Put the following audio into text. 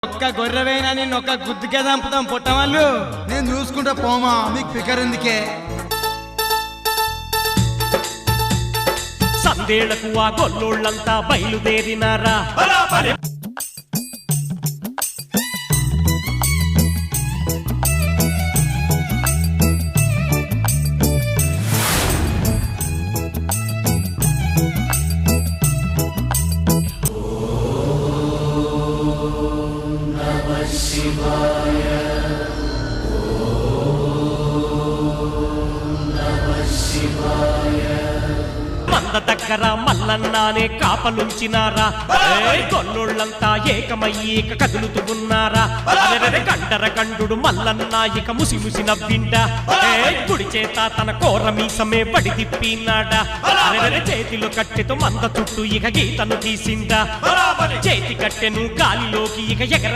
ఒక్క గొర్రెవేనా నేను ఒక్క గుద్దుకే చంపుతాం పుట్టవాళ్ళు. నేను చూసుకుంటా పోమా, మీకు ఫికర్ ఎందుకే? సందేళ్లకు ఆ గొల్లోళ్ళంతా బయలుదేరినారా. మంద దగ్గర మల్లన్నానే కాపలుంచినారా. గొల్లోళ్ళంతా ఏకమయ్యేక కదులుతూ ఉన్నారా. కండర కండు మల్లన్న ఇక ముసి ముసి నవ్విండ. కుడి చేత తన కోర మీసమే పడి తిప్పినాడా. చేతిలో కట్టెతో మంద చుట్టూ ఇక గీతను తీసిండా. చేతి కట్టెను గాలిలోకి ఇక ఎగర